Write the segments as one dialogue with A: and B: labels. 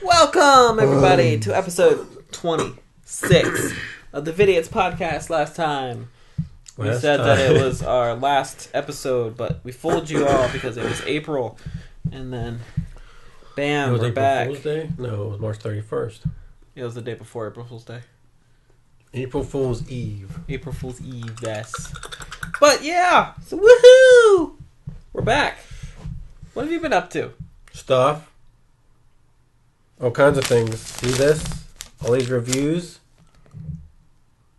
A: Welcome, everybody, to episode 26 of the Vidiots podcast. Last time, we said that it was our last episode, but we fooled you all because it was April, and then, bam, we're back.
B: Fool's Day? No, it was March 31st.
A: It was the day before April Fool's Day.
B: April Fool's Eve.
A: April Fool's Eve, yes. But yeah, so woohoo! We're back. What have you been up to?
B: Stuff. All kinds of things. See this? All these reviews?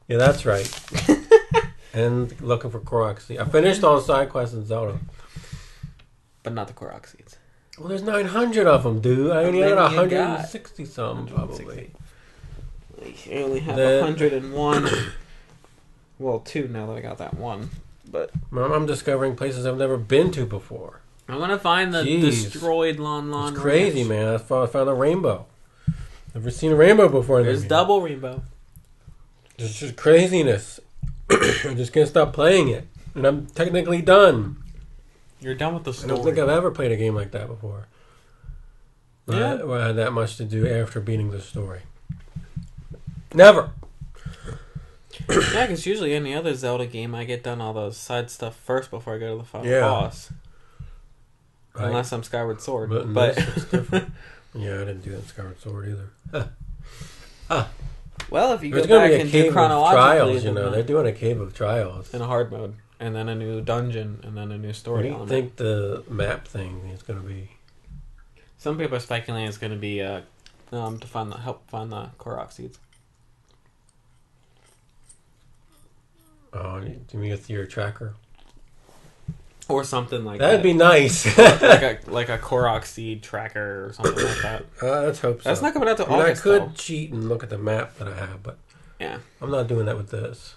B: Yeah, that's right. And looking for Korok seeds. I finished all the side quests in Zelda.
A: But not the Korok seeds.
B: Well, there's 900 of them, dude. I only had 160 some, probably.
A: I only have 101. Well, 2 now that I got that one. But
B: I'm discovering places I've never been to before.
A: I want to find the destroyed Lon
B: It's crazy, ranch. Man. I found a rainbow. Never seen a rainbow before.
A: There's double rainbow.
B: It's just craziness. I just can't stop playing it. And I'm technically done.
A: You're done with the story.
B: I don't think I've ever played a game like that before.
A: Yeah.
B: Where I had that much to do after beating the story. Never.
A: Yeah, because usually any other Zelda game, I get done all those side stuff first before I go to the final boss. Right. Unless I'm Skyward Sword. But
B: it's different. Yeah, I didn't do that in Skyward Sword either.
A: Well, if you go back and do chronologically...
B: Trials, they're doing a Cave of Trials.
A: In a hard mode. And then a new dungeon. And then a new story element.
B: What do you think the map thing is going to be?
A: Some people are speculating it's going to be to help find the Korok seeds.
B: Oh, do you mean with your tracker?
A: Or something like
B: That'd be nice.
A: like a Korok seed tracker or something like that.
B: Let's hope so.
A: That's not coming out to August,
B: I could cheat and look at the map that I have, but
A: yeah,
B: I'm not doing that with this.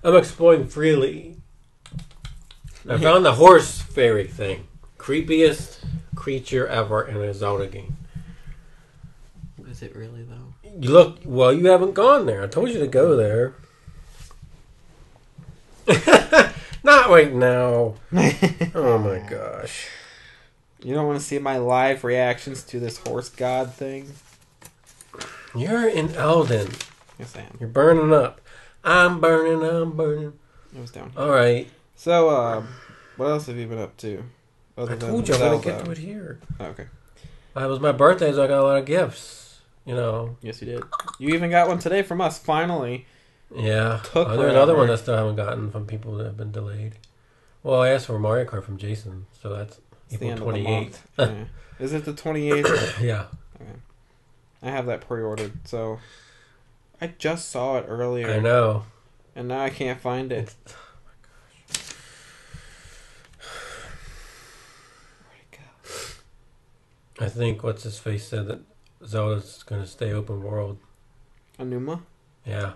B: I'm exploring freely. I found the horse fairy thing. Creepiest creature ever in a Zelda game.
A: Is it really, though?
B: You haven't gone there. I told you to go there. Not right now. Oh my gosh.
A: You don't want to see my live reactions to this horse god thing?
B: You're in Elden.
A: Yes, I am.
B: You're burning up. I'm burning.
A: It was down.
B: All right.
A: So, what else have you been up to?
B: I told you I'm going to get to it here.
A: Oh, okay.
B: It was my birthday, so I got a lot of gifts.
A: Yes, you did. You even got one today from us, finally.
B: Yeah. There's another one I still haven't gotten from people that have been delayed. Well, I asked for a Mario Kart from Jason, so that's April 28th.
A: Yeah. Is it the 28th?
B: Yeah.
A: Okay. I have that pre-ordered, so I just saw it earlier.
B: I know.
A: And now I can't find it.
B: Oh my gosh.
A: Where'd it go?
B: I think what's-his-face said that Zelda's going to stay open world.
A: Anuma?
B: Yeah.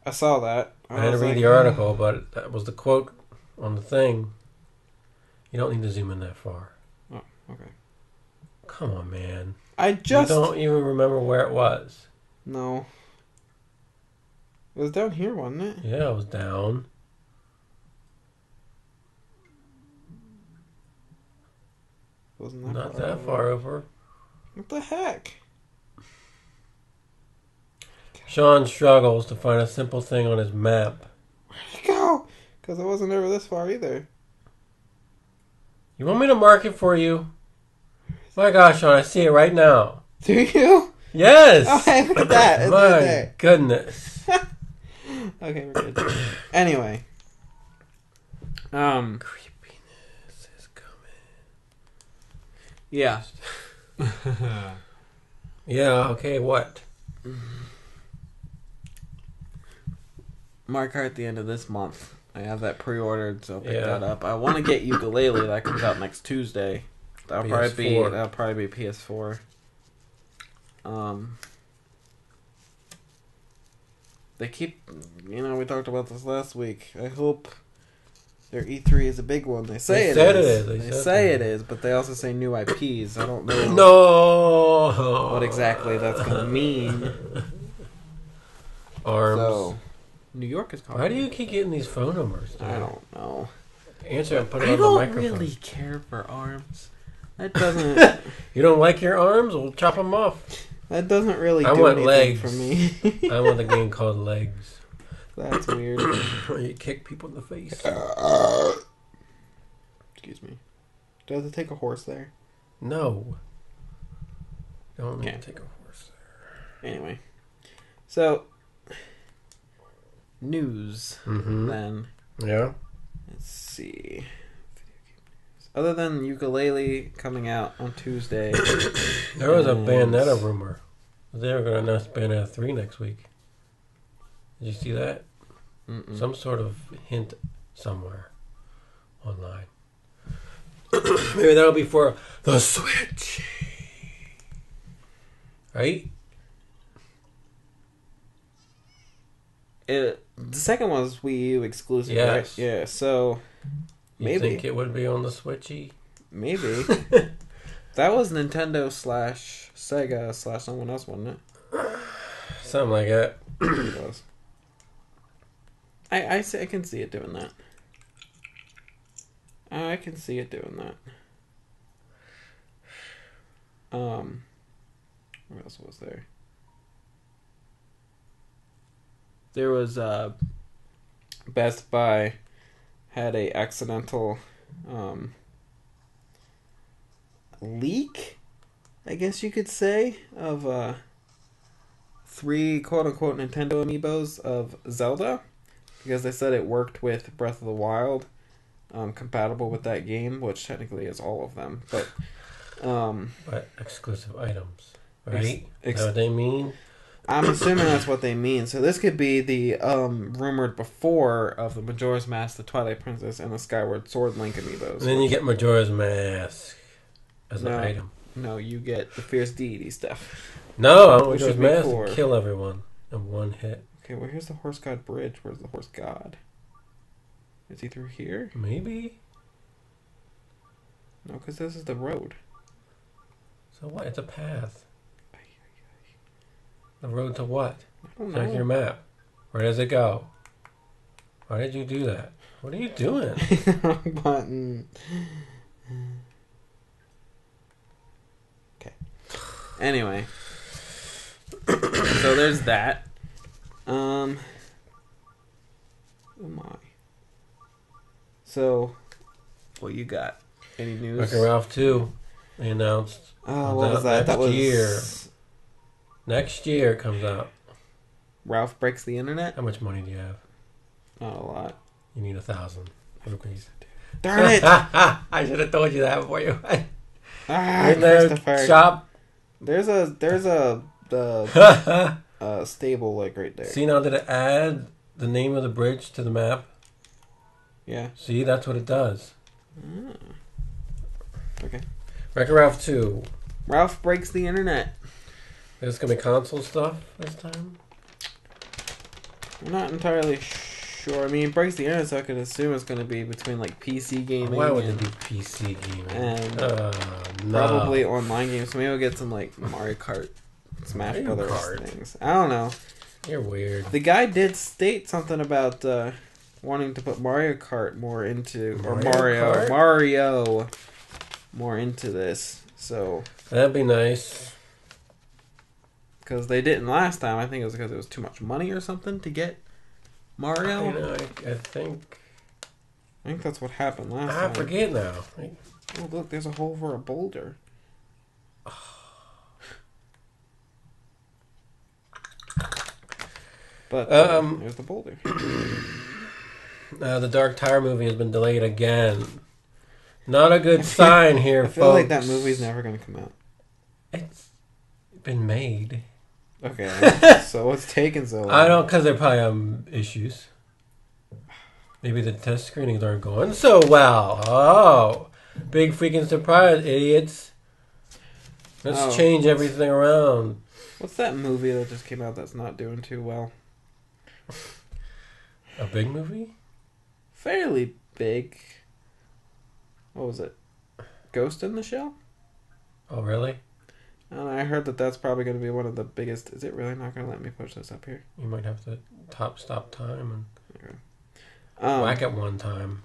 A: I saw that.
B: I had to read the article, but that was the quote on the thing. You don't need to zoom in that far.
A: Oh, okay.
B: Come on, man.
A: You
B: don't even remember where it was.
A: No. It was down here, wasn't it?
B: Yeah, it was down.
A: Wasn't that
B: Not that far over.
A: What the heck?
B: Sean struggles to find a simple thing on his map.
A: Where'd it go? Because I wasn't ever this far either.
B: You want me to mark it for you? My gosh, Sean, I see it right now.
A: Do you?
B: Yes!
A: Oh, hey, look at that. It's
B: My
A: right there.
B: goodness.
A: Okay, we're good. Anyway.
B: Creepiness is coming.
A: Yeah.
B: Yeah, okay, what?
A: Mario Kart at the end of this month. I have that pre-ordered, so pick that up. I want to get Ukulele. That comes out next Tuesday. That'll probably be PS4. They keep, we talked about this last week. I hope their E3 is a big one. They say it is. They say it is, but they also say new IPs. I don't know what exactly that's going to mean.
B: ARMS.
A: So, New York is calling.
B: Why do you keep getting these phone numbers?
A: I don't know.
B: Answer and put it on the microphone.
A: I don't really care for ARMS. That doesn't...
B: You don't like your arms? We'll chop them off.
A: That doesn't really
B: do
A: anything
B: legs.
A: for me.
B: I want a game called Legs.
A: That's weird.
B: Where you kick people in the face.
A: Excuse me. Does it take a horse there?
B: No. Don't need to take a horse there.
A: Anyway. So, news, then.
B: Yeah.
A: Let's see. Other than Ukulele coming out on Tuesday.
B: There was a Bayonetta rumor. They were going to announce Bayonetta 3 next week. Did you see that?
A: Mm-mm.
B: Some sort of hint somewhere online. Maybe that'll be for the Switch. Right?
A: The second one was Wii U exclusive,
B: yes.
A: Right? Yeah, so maybe.
B: You think it would be on the Switchy?
A: Maybe. That was Nintendo / Sega / someone else, wasn't it?
B: Something like that.
A: It was. I can see it doing that. I can see it doing that. What else was there? There was Best Buy had a accidental leak, I guess you could say, of 3 quote-unquote Nintendo amiibos of Zelda, because they said it worked with Breath of the Wild, compatible with that game, which technically is all of them, but
B: exclusive items, right? Is that what they mean?
A: I'm assuming that's what they mean. So this could be the rumored before of the Majora's Mask, the Twilight Princess, and the Skyward Sword Link amiibos.
B: And then you get Majora's Mask as an item.
A: No, you get the Fierce Deity stuff.
B: No, I want Majora's Mask to kill everyone in one hit.
A: Okay, well here's the Horse God Bridge. Where's the Horse God? Is he through here?
B: Maybe.
A: No, because this is the road.
B: So what? It's a path. The road to what?
A: I don't know.
B: Check your map. Where does it go? Why did you do that? What are you doing?
A: Wrong button. Okay. Anyway. So there's that. Oh my. So, what you got? Any news?
B: Wreck-It Ralph 2. They announced.
A: Oh, what was that? That was
B: year. Next year it comes out.
A: Ralph Breaks the Internet?
B: How much money do you have?
A: Not a lot.
B: You need 1,000 rupees.
A: Darn it!
B: I should have told you that before you went.
A: Christopher.
B: Shop.
A: There's a stable like right there.
B: See now, did it add the name of the bridge to the map?
A: Yeah.
B: See, that's what it does.
A: Okay.
B: Wreck-It Ralph 2.
A: Ralph Breaks the Internet.
B: Is this going to be console stuff this time?
A: I'm not entirely sure. I mean, it breaks the internet, so I could assume it's going to be between like PC gaming.
B: Why would it be PC gaming?
A: And
B: no.
A: probably online games. So maybe we'll get some like Mario Kart, Smash Brothers things. I don't know.
B: You're weird.
A: The guy did state something about wanting to put Mario Kart more into Mario more into this. So
B: that'd be nice.
A: Because they didn't last time. I think it was because it was too much money or something to get Mario.
B: I think
A: that's what happened last time.
B: I forget now.
A: Oh, look, there's a hole for a boulder. But there's the boulder.
B: The Dark Tower movie has been delayed again. Not a good sign here, folks.
A: I feel like that movie's never going to come out.
B: It's been made.
A: Okay, so what's taking so long?
B: I don't, because they probably have issues. Maybe the test screenings aren't going so well. Oh, big freaking surprise, idiots. Let's change everything around.
A: What's that movie that just came out that's not doing too well?
B: A big movie?
A: Fairly big. What was it? Ghost in the Shell?
B: Oh, really?
A: And I heard that's probably going to be one of the biggest. Is it really not going to let me push this up here?
B: You might have to stop time and whack it one time.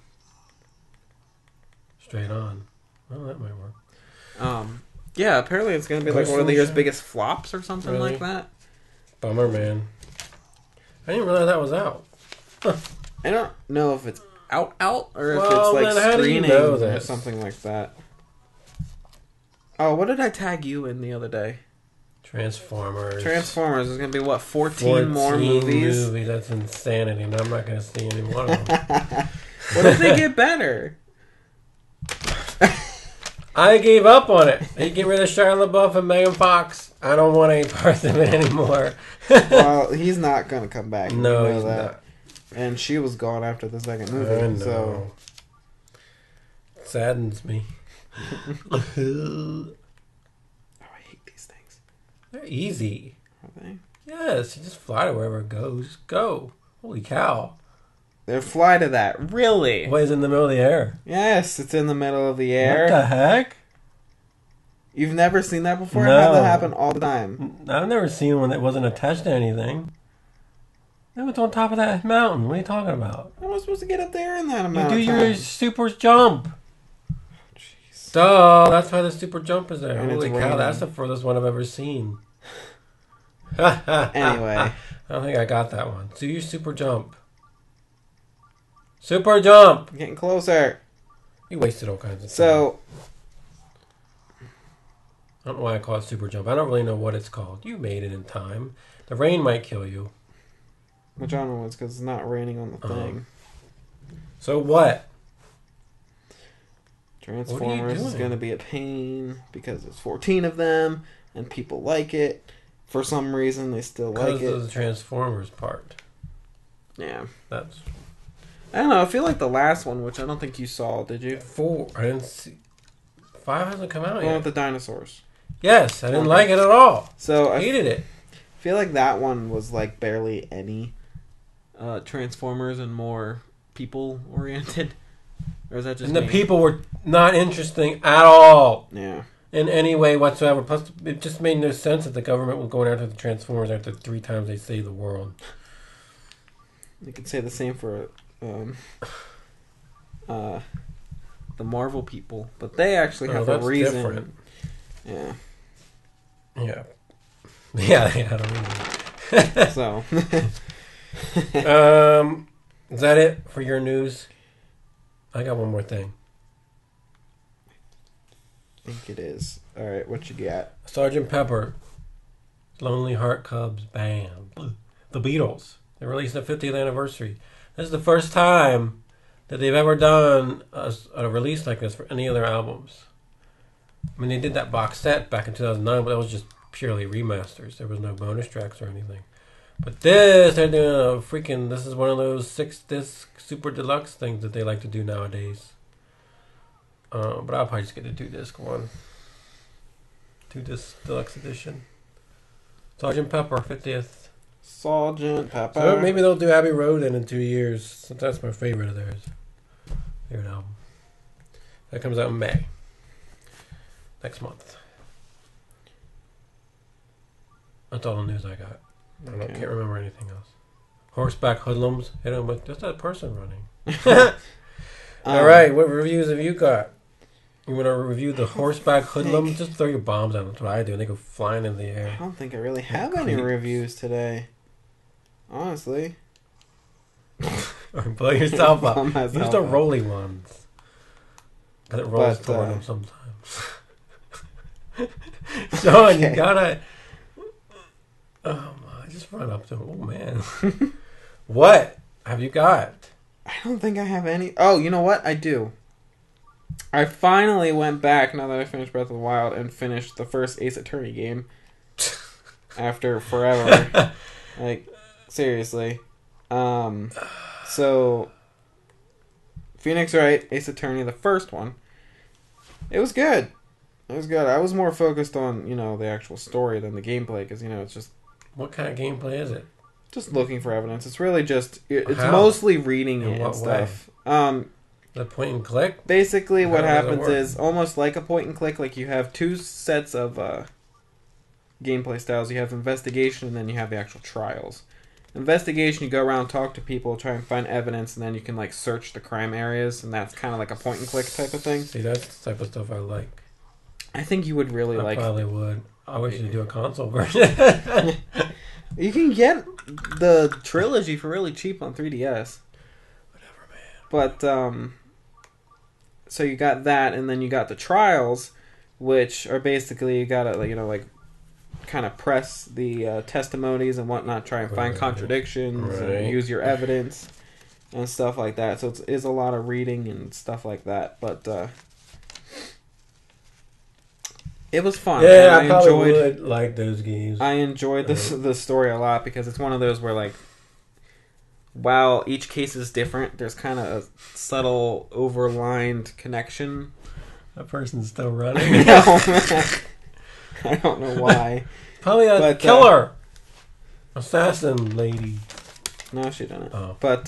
B: Straight on. Well, that might work.
A: Yeah, apparently it's going to be like one of the year's biggest flops or something like that.
B: Bummer, man. I didn't realize that was out. Huh.
A: I don't know if it's out or if it's like screening or something like that. Oh, what did I tag you in the other day? Transformers. There's going to be, 14 more movies?
B: That's insanity, and I'm not going to see any one of them.
A: What if they get better?
B: I gave up on it. They get rid of Shia LaBeouf and Megan Fox. I don't want any part of it anymore.
A: Well, he's not going to come back.
B: No, he's not.
A: And she was gone after the second movie.
B: I know.
A: So
B: it saddens me.
A: Oh, I hate these things.
B: They're easy.
A: Are they?
B: Yes, you just fly to wherever it goes. Just go. Holy cow.
A: They fly to that. Really?
B: What, is in the middle of the air?
A: Yes, it's in the middle of the air.
B: What the heck?
A: You've never seen that before?
B: No.
A: I have that happen all the time.
B: I've never seen one that wasn't attached to anything. It was on top of that mountain. What are you talking about?
A: How am I supposed to get up there in that amount
B: of time? You do your super jump.
A: Jeez.
B: Duh, that's why the super jump is there.
A: And
B: holy cow, that's the furthest one I've ever seen.
A: Anyway.
B: I don't think I got that one. Do your super jump. Super jump!
A: I'm getting closer.
B: You wasted all kinds of time.
A: So,
B: I don't know why I call it super jump. I don't really know what it's called. You made it in time. The rain might kill you.
A: Which I don't know, it's because it's not raining on the thing.
B: So what?
A: Transformers is going to be a pain because there's 14 of them and people like it. For some reason, they still like it.
B: Because of the Transformers part.
A: Yeah.
B: That's...
A: I don't know. I feel like the last one, which I don't think you saw, did you?
B: 4. I didn't see. 5 hasn't come out yet.
A: The one with the dinosaurs.
B: Yes, I didn't like it at all.
A: So
B: I hated it.
A: I feel like that one was like barely any Transformers and more people oriented. Or is that just
B: And the people were not interesting at all.
A: Yeah.
B: In any way whatsoever. Plus, it just made no sense that the government was going after the Transformers after 3 times they saved the world.
A: You could say the same for the Marvel people, but they actually have a reason. Different. Yeah.
B: Yeah. Yeah, they had a reason.
A: So.
B: Is that it for your news? I got one more thing.
A: I think it is. All right, what you got?
B: Sgt. Pepper, Lonely Heart Club's Band, the Beatles. They released the 50th anniversary. This is the first time that they've ever done a release like this for any of their albums. I mean, they did that box set back in 2009, but that was just purely remasters. There was no bonus tracks or anything. But this, they're doing a freaking... This is one of those 6-disc super deluxe things that they like to do nowadays. But I'll probably just get the 2-disc one. 2-disc deluxe edition. Sgt. Pepper, 50th.
A: Sgt. Pepper.
B: So maybe they'll do Abbey Road in 2 years. That's my favorite of theirs. Favorite album. That comes out in May. Next month. That's all the news I got. I can't remember anything else. Horseback hoodlums. Hit them with just that person running. All right, what reviews have you got? You want to review the horseback hoodlums? Just throw your bombs at them. That's what I do. And they go flying in the air.
A: I don't think I really have any reviews today. Honestly.
B: Or blow yourself up. Use the rolly ones. Because it rolls toward them sometimes. Sean, you gotta... Oh my, just run up to him. Oh man. What have you got?
A: I don't think I have any. Oh, you know what? I do. I finally went back, now that I finished Breath of the Wild, and finished the first Ace Attorney game. After forever. Like, seriously. So, Phoenix Wright, Ace Attorney, the first one. It was good. It was good. I was more focused on, the actual story than the gameplay, because, it's just...
B: What kind of gameplay is it?
A: Just looking for evidence. It's really just... It's mostly reading it and stuff.
B: The point and click?
A: Basically, what happens is almost like a point and click. Like, you have 2 sets of gameplay styles. You have investigation, and then you have the actual trials. Investigation, you go around, talk to people, try and find evidence, and then you can, search the crime areas, and that's kind of like a point and click type of thing.
B: See, that's the type of stuff I like.
A: I think you would really like.
B: I probably would. I wish you'd do a console version.
A: You can get the trilogy for really cheap on 3DS.
B: Whatever, man.
A: But so you got that, and then you got the trials, which are basically you gotta like kind of press the testimonies and whatnot, try and find contradictions, and use your evidence and stuff like that. So it is a lot of reading and stuff like that, but it was fun.
B: Yeah, I probably would like those games.
A: I enjoyed the story a lot because it's one of those where like, while each case is different, there's kind of a subtle overlined connection.
B: That person's still running.
A: I don't know why.
B: Probably a killer. Assassin lady.
A: No, she didn't.
B: Oh.
A: But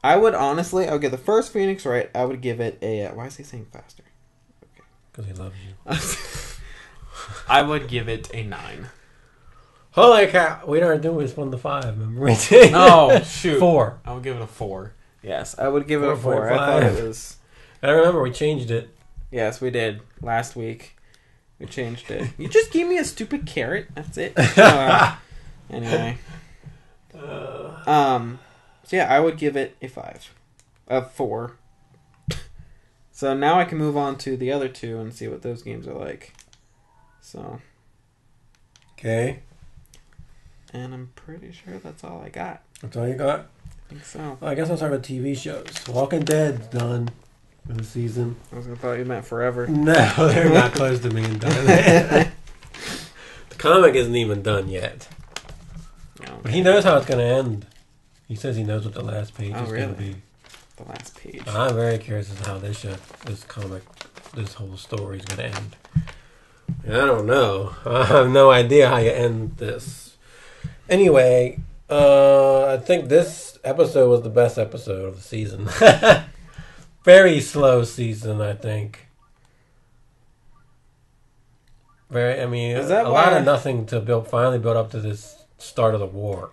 A: I would honestly, okay, the first Phoenix Wright, I would give it a... why is he saying faster?
B: Because he loves you.
A: I would give it a 9.
B: Holy cow. We aren't doing this 1 to 5, remember we did?
A: Oh, shoot.
B: 4.
A: I would give it a 4. Yes, I would give it a 4. I thought it was...
B: I remember we changed it. Yes,
A: we did. Last week. We changed it. You just gave me a stupid carrot. That's it. Anyway. So yeah, I would give it a 5. A 4. So now I can move on to the other two and see what those games are like. So.
B: Okay.
A: And I'm pretty sure that's all I got.
B: That's all you got?
A: I think so.
B: Well, I guess I'll start with TV shows. Walking Dead's done for the season.
A: I was going to thought you meant forever.
B: No, they're not close to being done. The comic isn't even done yet. Okay. But he knows how it's going to end. He says he knows what the last page is going to be.
A: The last page.
B: I'm very curious as to how this comic, this whole story is going to end. I don't know. I have no idea how you end this. Anyway, I think this episode was the best episode of the season. Very slow season, I think. A lot of nothing to finally build up to this start of the war.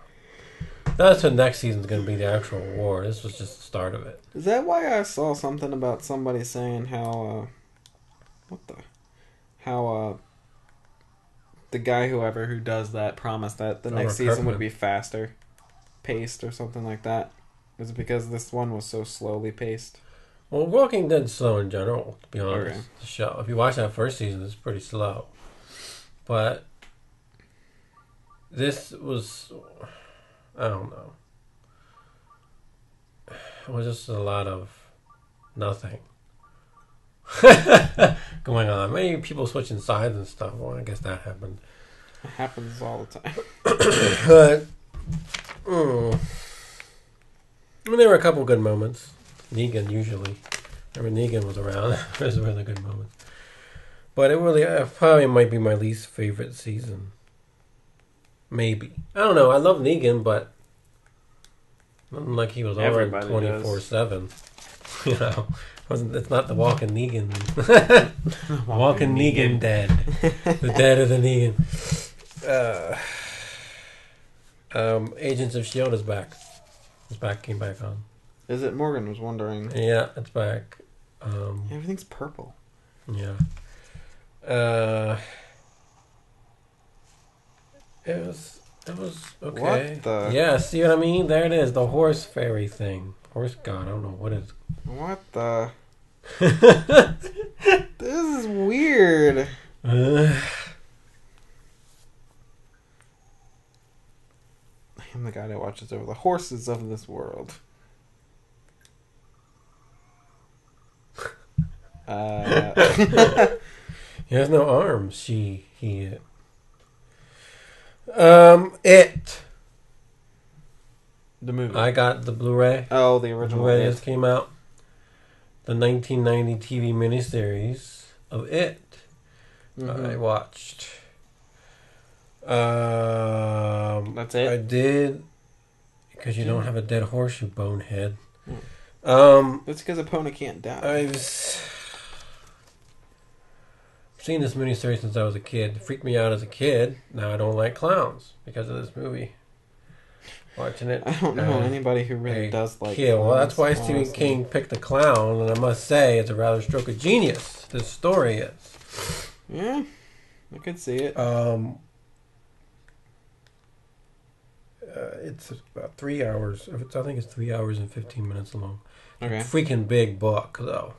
B: That's what next season's going to be, the actual war. This was just the start of it.
A: Is that why I saw something about somebody saying how, the guy who does that promised that the next season would be faster paced or something like that? Is it because this one was so slowly paced?
B: Well, Walking Dead's slow in general, to be honest.
A: Okay.
B: The show. If you watch that first season, it's pretty slow. But this was... I don't know. It was just a lot of nothing going on. Maybe people switching sides and stuff. Well, I guess that happened.
A: It happens all the time.
B: But there were a couple good moments. Negan usually. Negan was around. There's really good moments. But it probably might be my least favorite season. Maybe. I don't know. I love Negan, but nothing like he was on 24/7. You know, it's not the Walking Negan. Walking Negan dead. The dead of the Negan. Agents of S.H.I.E.L.D. is back. Came back on.
A: Is it? Morgan was wondering.
B: Yeah, it's back.
A: Everything's purple.
B: Yeah. It was okay.
A: What the?
B: Yeah, see what I mean? There it is, the horse fairy thing. Horse god, I don't know what it is.
A: What the? This is weird. I'm the guy that watches over the horses of this world.
B: He has no arms. It.
A: The movie.
B: I got the Blu-ray.
A: Oh, the original.
B: Blu-ray just came out. The 1990 TV miniseries of It. Mm-hmm. I watched.
A: That's it?
B: I did. Because you don't have a dead horse, you bonehead.
A: That's because Epona can't die.
B: I've seen this miniseries since I was a kid. It freaked me out as a kid. Now I don't like clowns because of this movie. watching it.
A: I don't know anybody who really does like
B: clowns. Well, that's why
A: honestly.
B: Stephen King picked The Clown, and I must say, it's a rather stroke of genius. This story is.
A: Yeah, I could see it.
B: It's about 3 hours. I think it's 3 hours and 15 minutes long.
A: Okay.
B: Freaking big book, though.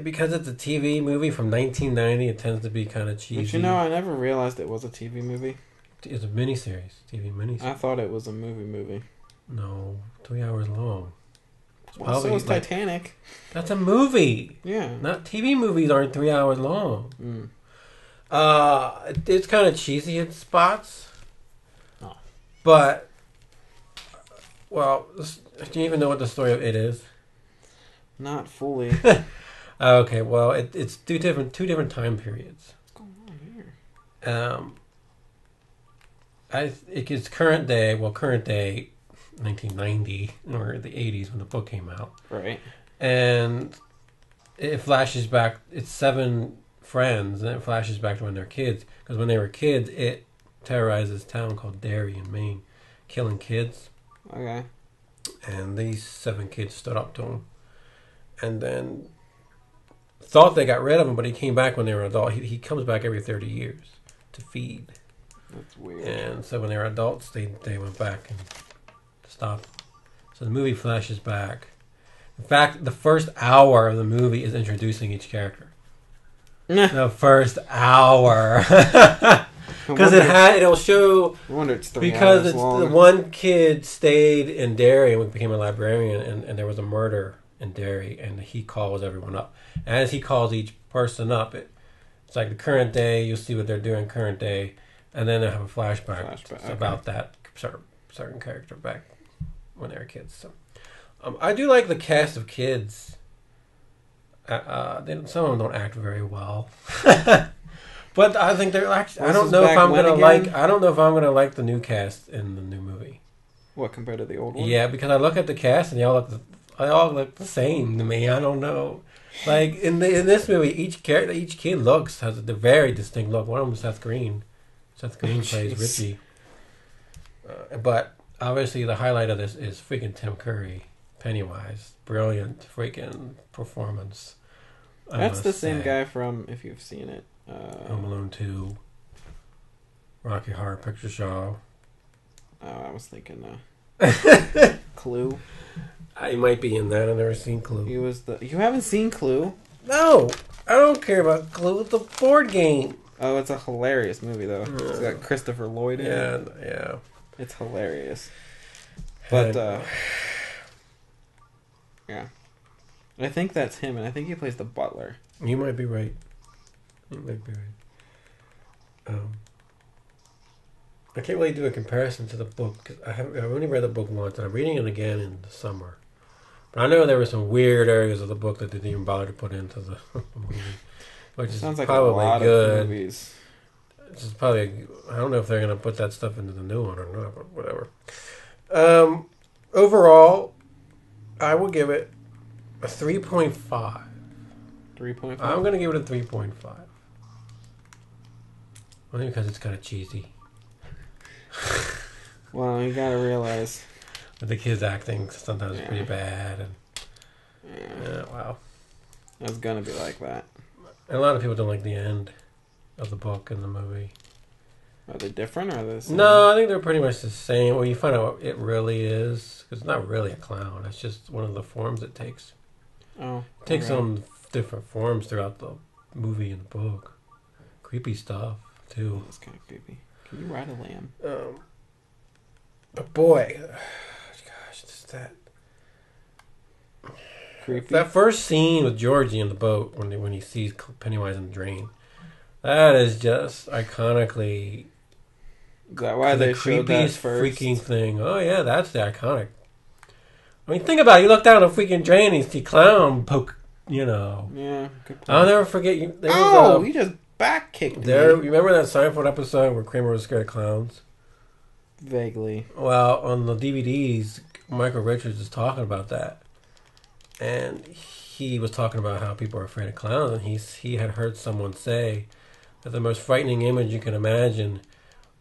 B: Because it's a TV movie from 1990, it tends to be kind of cheesy.
A: But I never realized it was a TV movie.
B: It's a miniseries, TV miniseries.
A: I thought it was a movie.
B: No, 3 hours long.
A: Well, so was Titanic.
B: That's a movie.
A: Yeah.
B: Not TV movies aren't 3 hours long.
A: Mm.
B: It's kind of cheesy in spots.
A: Oh.
B: But, well, do you even know what the story of it is?
A: Not fully.
B: Okay, well, it's two different time periods.
A: What's going on here?
B: It's current day, 1990, or the 80s when the book came out.
A: Right.
B: And it flashes back, it's 7 friends, and it flashes back to when they're kids. Because when they were kids, it terrorized this town called Derry in Maine, killing kids.
A: Okay.
B: And these 7 kids stood up to him. And then thought they got rid of him, but he came back when they were adult. He comes back every 30 years to feed.
A: That's weird.
B: And so when they were adults, they went back and stopped. So the movie flashes back. In fact, the first hour of the movie is introducing each character. The first hour. Because it'll show.
A: I wonder it's 3
B: because
A: hours long.
B: The one kid stayed in Derry and became a librarian, and there was a murder in Derry, and he calls everyone up. As he calls each person up, it's like the current day. You'll see what they're doing current day, and then they'll have a flashback about that certain character back when they were kids. So, I do like the cast of kids. Some of them don't act very well, but I think they're actually. I don't know if I'm gonna like. I don't know if I'm gonna like the new cast in the new movie.
A: What, compared to the old one?
B: Yeah, because I look at the cast and they all look the same to me. I don't know. Like in this movie, each kid has a very distinct look. One of them is Seth Green. Seth Green plays Richie. But obviously, the highlight of this is freaking Tim Curry, Pennywise. Brilliant freaking performance.
A: That's the same guy from, if you've seen it,
B: Home Alone 2, Rocky Horror Picture Show.
A: Oh, I was thinking Clue.
B: I might be in that. I've never seen Clue.
A: You haven't seen Clue?
B: No, I don't care about Clue. It's a board game.
A: Oh, it's a hilarious movie though. It's got Christopher Lloyd in it.
B: Yeah.
A: It's hilarious. But yeah, I think that's him, and I think he plays the butler.
B: You might be right. I can't really do a comparison to the book. I've only read the book once, and I'm reading it again in the summer. But I know there were some weird areas of the book that they didn't even bother to put into the movie, which is
A: Sounds like
B: probably
A: a lot
B: good.
A: of movies.
B: This is probably. I don't know if they're going to put that stuff into the new one or not, but whatever. Overall, I will give it a 3.5.
A: 3.5?
B: I'm going to give it a 3.5. Only because it's kind of cheesy.
A: Well, you gotta realize.
B: But the kids' acting sometimes is pretty bad. And,
A: yeah,
B: wow.
A: It's gonna be like that.
B: And a lot of people don't like the end of the book and the movie.
A: Are they different or are they the same?
B: No, I think they're pretty much the same. Well, you find out what it really is. Because it's not really a clown. It's just one of the forms it takes.
A: Oh.
B: It takes on different forms throughout the movie and the book. Creepy stuff, too.
A: That's kind of creepy. Can you ride a lamb?
B: But boy, gosh, just that
A: creepy.
B: That first scene with Georgie in the boat when he sees Pennywise in the drain, that is just iconically.
A: Is that why they showed that first?
B: Freaking thing? Oh yeah, that's the iconic. I mean, think about it. You look down a freaking drain, and you see clown poke. You know.
A: Yeah. Good point.
B: I'll never forget you.
A: You just back kicked me.
B: You remember that Seinfeld episode where Kramer was scared of clowns?
A: Vaguely.
B: Well, on the DVDs, Michael Richards is talking about that, and he was talking about how people are afraid of clowns, and he had heard someone say the most frightening image you can imagine.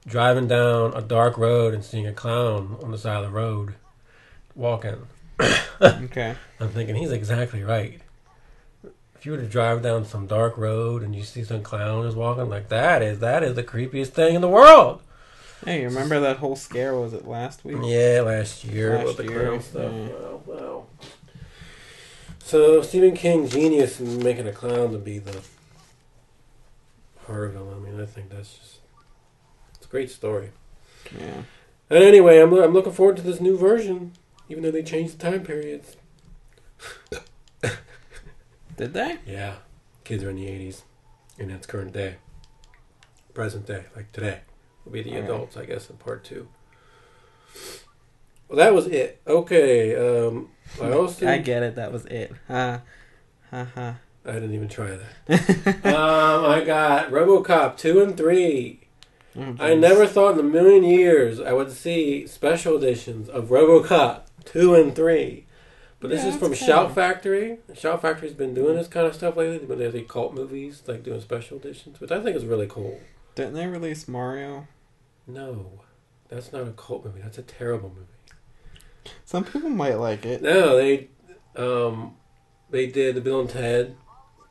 B: Driving down a dark road and seeing a clown on the side of the road walking.
A: Okay.
B: I'm thinking he's exactly right. If you were to drive down some dark road and you see some clown is walking, like that is the creepiest thing in the world.
A: Hey, you remember that whole scare? Was it last week?
B: Yeah, last year with the clown stuff. Wow. So Stephen King, genius in making a clown to be the horror villain. I mean, I think it's a great story.
A: Yeah.
B: And anyway, I'm looking forward to this new version, even though they changed the time periods.
A: Did they?
B: Yeah. Kids are in the 80s, and it's current day. Present day, like today. Will be the adults, I guess, in part 2. Well, that was it. Okay.
A: I get it. That was it. Ha ha.
B: I didn't even try that. I got RoboCop 2 and 3. Oh, I never thought in a million years I would see special editions of RoboCop 2 and 3. But this is from Shout Factory. Shout Factory's been doing this kind of stuff lately. When they cult movies, like doing special editions, which I think is really cool.
A: Didn't they release Mario?
B: No. That's not a cult movie. That's a terrible movie.
A: Some people might like it.
B: No, they did the Bill and Ted.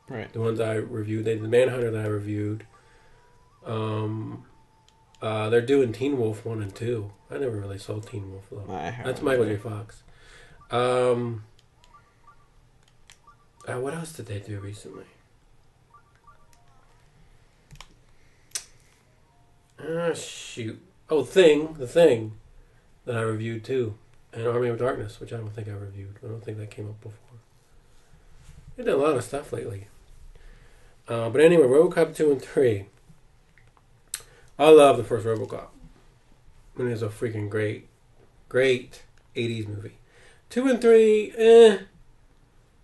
A: Right.
B: The ones I reviewed. They did the Manhunter that I reviewed. They're doing Teen Wolf 1 and 2. I never really saw Teen Wolf though. That's Michael J. Fox. What else did they do recently? Shoot. Oh, The Thing that I reviewed too. And Army of Darkness, which I don't think I reviewed. I don't think that came up before. They did a lot of stuff lately. But anyway, RoboCop 2 and 3. I love the first RoboCop. I mean, it's a freaking great 80s movie. 2 and 3,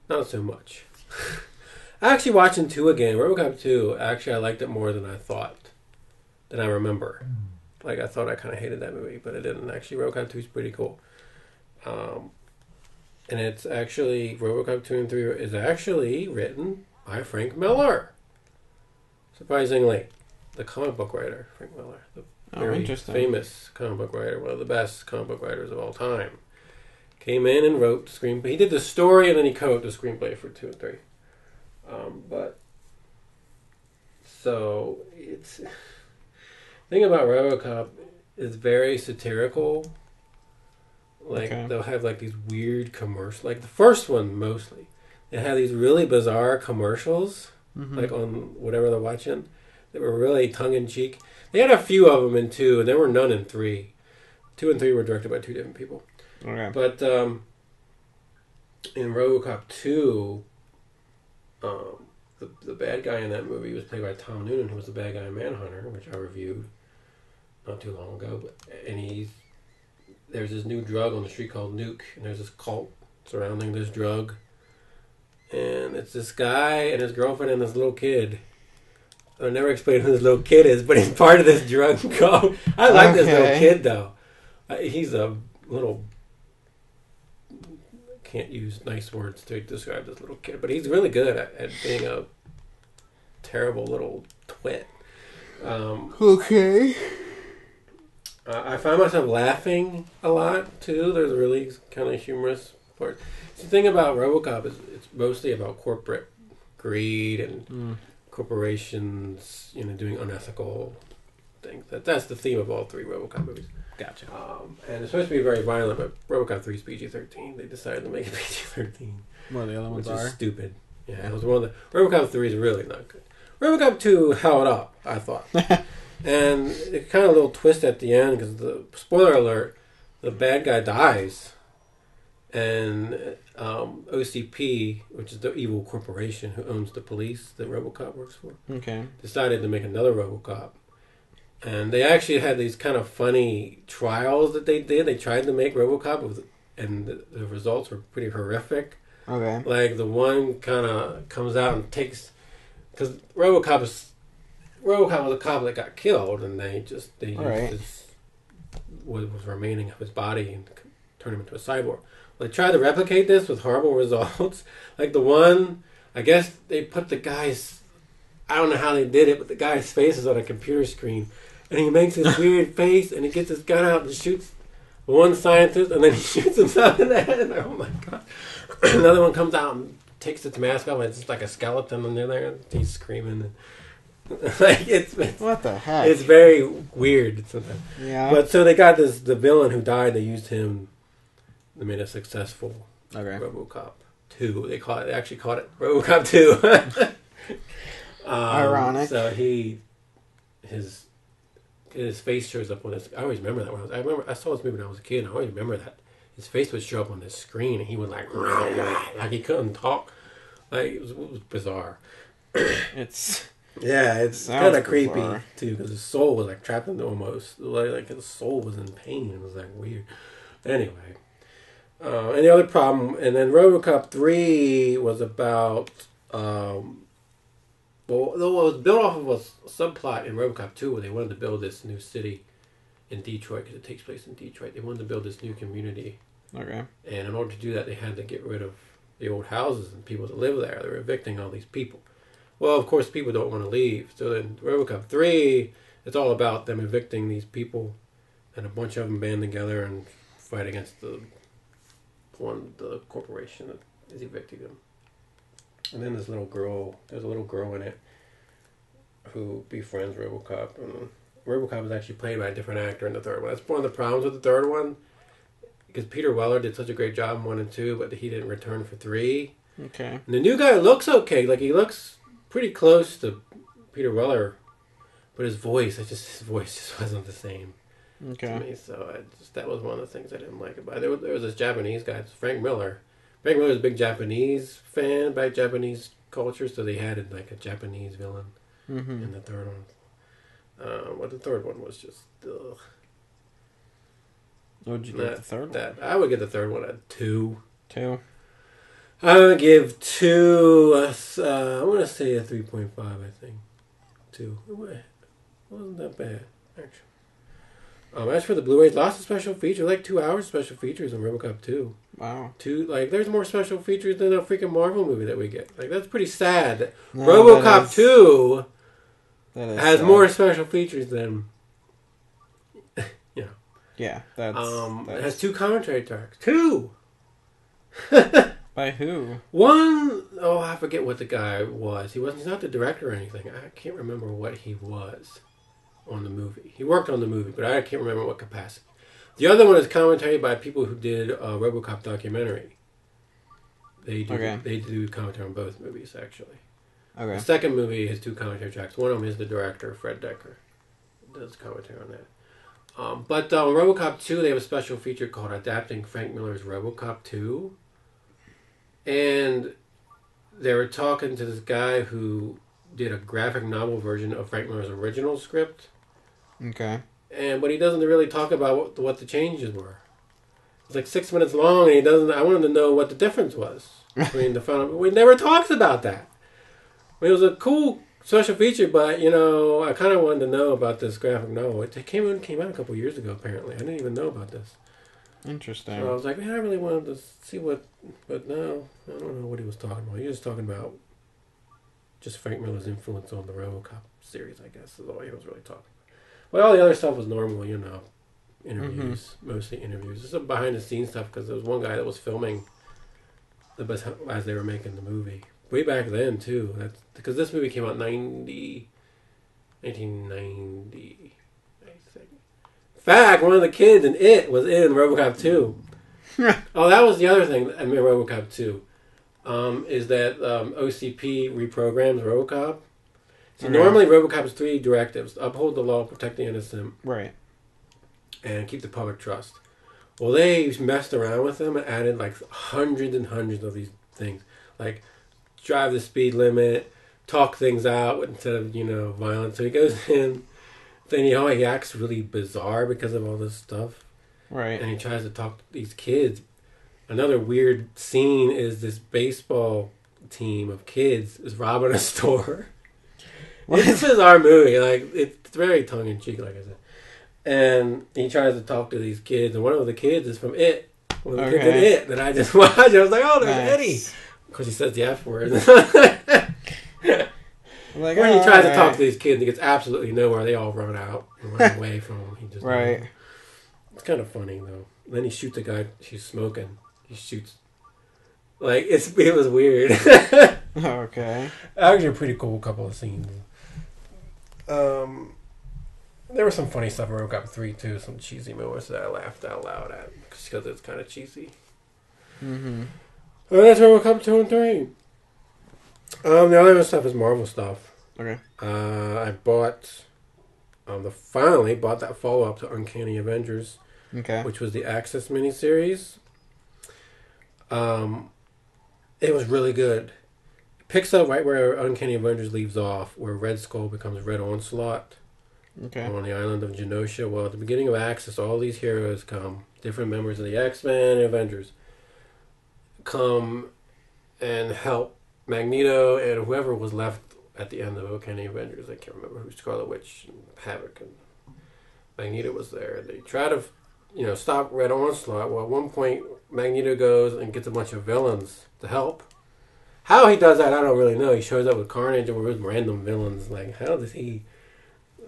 B: not so much. Actually, watching 2 again, RoboCop 2, actually I liked it more than I remember. Like, I thought I kind of hated that movie, but I didn't. Actually, RoboCop 2 is pretty cool. And it's actually, RoboCop 2 and 3 is actually written by Frank Miller. Surprisingly. The comic book writer, Frank Miller. The very famous comic book writer, one of the best comic book writers of all time. Came in and wrote the screenplay. He did the story and then he co-wrote the screenplay for 2 and 3. So, it's... The thing about RoboCop is very satirical. Like, they'll have like these weird commercials. Like the first one, mostly. They have these really bizarre commercials, like on whatever they're watching, that were really tongue-in-cheek. They had a few of them in 2, and there were none in 3. 2 and 3 were directed by 2 different people.
A: Okay.
B: But in RoboCop 2, the bad guy in that movie was played by Tom Noonan, who was the bad guy in Manhunter, which I reviewed not too long ago. And there's this new drug on the street called Nuke, and there's this cult surrounding this drug. And it's this guy and his girlfriend and this little kid. I never explained who this little kid is, but he's part of this drug cult. I like this little kid, though. He's a little... Can't use nice words to describe this little kid, but he's really good at being a terrible little twit.
A: Okay.
B: I find myself laughing a lot, too. There's a really kind of humorous part. The thing about RoboCop is it's mostly about corporate greed and corporations, doing unethical things. That's the theme of all 3 RoboCop movies.
A: Gotcha.
B: And it's supposed to be very violent, but RoboCop 3 is PG-13. They decided to make it PG-13.
A: Well, the other ones are.
B: Which is stupid. Yeah, it was one of the... RoboCop 3 is really not good. RoboCop 2 held up, I thought. And it kind of a little twist at the end, because spoiler alert, the bad guy dies. And OCP, which is the evil corporation who owns the police that RoboCop works for, decided to make another RoboCop. And they actually had these kind of funny trials that they did. They tried to make RoboCop, and the results were pretty horrific.
A: Okay.
B: Like, the one kind of comes out and takes... Because RoboCop was a cop that got killed, and they used what was remaining of his body and turned him into a cyborg. Well, they tried to replicate this with horrible results. Like the one, I guess they put the guy's I don't know how they did it, but the guy's face is on a computer screen. And he makes this weird face, and he gets his gun out and shoots one scientist, and then he shoots himself in the head. And oh my god. Another one comes out and takes its mask off, and it's just like a skeleton under there. And he's screaming. Like it's
A: what the heck?
B: It's very weird sometimes.
A: Yeah.
B: But so they got the villain who died, they used him. They made a successful RoboCop 2. They actually called it RoboCop 2.
A: Ironic.
B: So his face shows up on this. I always remember that I saw this movie when I was a kid, and I always remember that his face would show up on this screen, and he would like he couldn't talk. Like it was bizarre. It's kind of creepy too, because his soul was like trapped in almost like his soul was in pain. It was like weird. Anyway, and the other problem, and then RoboCop 3 was about. Well, though it was built off of a subplot in RoboCop 2 where they wanted to build this new city in Detroit, because it takes place in Detroit. They wanted to build this new community.
A: Okay.
B: And in order to do that, they had to get rid of the old houses and people that live there. They were evicting all these people. Well, of course, people don't want to leave. So in RoboCop 3, it's all about them evicting these people, and a bunch of them band together and fight against the corporation that is evicting them. And then there's a little girl in it who befriends RoboCop. And RoboCop is actually played by a different actor in the third one. That's one of the problems with the third one, because Peter Weller did such a great job in 1 and 2, but he didn't return for 3.
A: Okay.
B: And the new guy looks okay. Like, he looks pretty close to Peter Weller, but his voice just wasn't the same to me. So that was one of the things I didn't like about it. There was this Japanese guy, Frank Miller. Frank Miller was a big Japanese fan by Japanese culture, so they had like a Japanese villain in the third one. But the third one was just. Ugh.
A: What would you give the third one?
B: I would give the third one a 2.
A: 2?
B: I would give 2. I'm going to say a 3.5. I think 2. It wasn't that bad actually. As for the Blu-rays, lots of special features, like 2 hours of special features on RoboCop 2.
A: Wow.
B: There's more special features than a freaking Marvel movie that we get. Like, that's pretty sad. No, RoboCop 2 has more special features than,
A: Yeah, that's...
B: It has 2 commentary tracks. 2!
A: By who?
B: One, I forget what the guy was. He's not the director or anything. I can't remember what he was on the movie. He worked on the movie, but I can't remember what capacity. The other one is commentary by people who did a RoboCop documentary. They do commentary on both movies, actually.
A: Okay.
B: The second movie has 2 commentary tracks. One of them is the director, Fred Decker. He does commentary on that. But RoboCop 2, they have a special feature called Adapting Frank Miller's RoboCop 2. And they were talking to this guy who did a graphic novel version of Frank Miller's original script.
A: Okay.
B: But he doesn't really talk about what the changes were. It's like 6 minutes long, and I wanted to know what the difference was between the final. We never talks about that. It was a cool special feature, but I kind of wanted to know about this graphic novel. It came out a couple years ago. Apparently, I didn't even know about this.
A: Interesting.
B: So I was like, man, I really wanted to see but no, I don't know what he was talking about. He was talking about just Frank Miller's influence on the RoboCop series, I guess, is all he was really talking about. Well, all the other stuff was normal, interviews, mostly interviews. There's some behind-the-scenes stuff, because there was one guy that was filming as they were making the movie. Way back then, too. Because this movie came out in 1990, I think. In fact, one of the kids in it was in RoboCop 2. Oh, that was the other thing in RoboCop 2. Is that OCP reprograms RoboCop. So normally RoboCop's 3 directives: uphold the law, protect the innocent,
A: right,
B: and keep the public trust. Well, they messed around with them and added like hundreds and hundreds of these things, like drive the speed limit, talk things out instead of violence. So he goes in, then he acts really bizarre because of all this stuff,
A: right? And
B: he tries to talk to these kids. Another weird scene is this baseball team of kids is robbing a store. It's a bizarre movie. Like, it's very tongue-in-cheek, like I said. And he tries to talk to these kids, and one of the kids is from It. One of the kids in It that I just watched. I was like, oh, there's Eddie. Of course, he says the F word.
A: Like,
B: when he tries to talk to these kids, he gets absolutely nowhere. They all run out and run away from him. He just It's kind of funny though. Then he shoots a guy. She's smoking. He shoots. Like it was weird.
A: Okay.
B: Actually, a pretty cool couple of scenes. There was some funny stuff in RoboCop 3 too. Some cheesy moments that I laughed out loud at because it's kind of cheesy.
A: Mm-hmm.
B: Well, that's RoboCop 2 and 3. The other stuff is Marvel stuff.
A: Okay.
B: I bought. Finally bought that follow up to Uncanny Avengers.
A: Okay.
B: Which was the Access miniseries. It was really good. It picks up right where Uncanny Avengers leaves off, where Red Skull becomes Red Onslaught.
A: Okay.
B: On the island of Genosha. Well, at the beginning of Access, all these heroes come. Different members of the X-Men and Avengers come and help Magneto and whoever was left at the end of Uncanny Avengers. I can't remember who, Scarlet Witch and Havoc and Magneto was there. They try to, stop Red Onslaught. Well, at one point, Magneto goes and gets a bunch of villains to help. How he does that, I don't really know. He shows up with Carnage and with random villains. Like, how does he...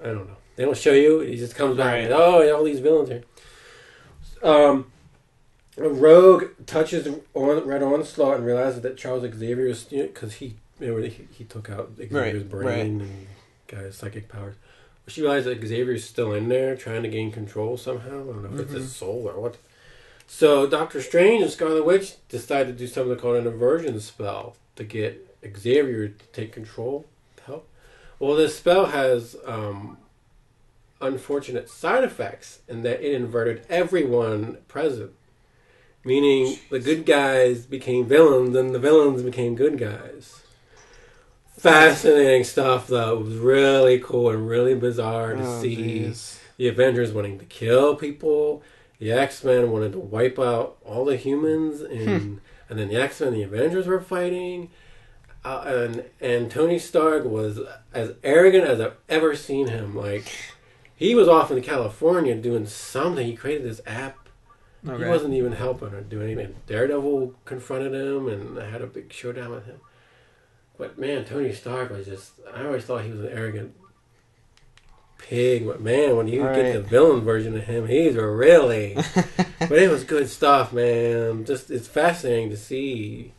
B: I don't know. They don't show you. He just comes back and, all these villains here. Rogue touches on Red Onslaught and realizes that Charles Xavier is... Because he took out Xavier's brain and got his psychic powers. She realized that Xavier's still in there trying to gain control somehow. I don't know if it's his soul or what. So Doctor Strange and Scarlet Witch decide to do something called an inversion spell to get Xavier to take control to help. Well, this spell has unfortunate side effects in that it inverted everyone present. Meaning the good guys became villains and the villains became good guys. Fascinating stuff, though. It was really cool and really bizarre to see the Avengers wanting to kill people. The X-Men wanted to wipe out all the humans, and then the X-Men and the Avengers were fighting. And Tony Stark was as arrogant as I've ever seen him. Like, he was off in California doing something. He created this app. Okay. He wasn't even helping or doing anything. Daredevil confronted him and had a big showdown with him. But man, Tony Stark was just... I always thought he was an arrogant pig. But man, when you get the villain version of him, he's really... But it was good stuff, man. Just it's fascinating to see.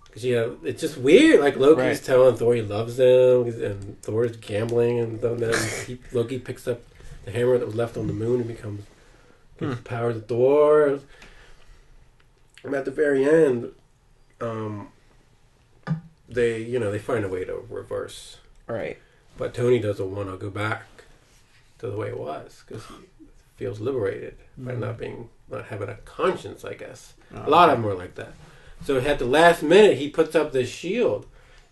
B: Because, it's just weird. Like, Loki's telling Thor he loves him, and Thor's gambling, and then Loki picks up the hammer that was left on the moon and gets the powers of Thor. And at the very end, they find a way to reverse.
A: Right.
B: But Tony doesn't want to go back to the way it was because he feels liberated by not having a conscience, I guess. A lot of them were like that. So at the last minute, he puts up this shield,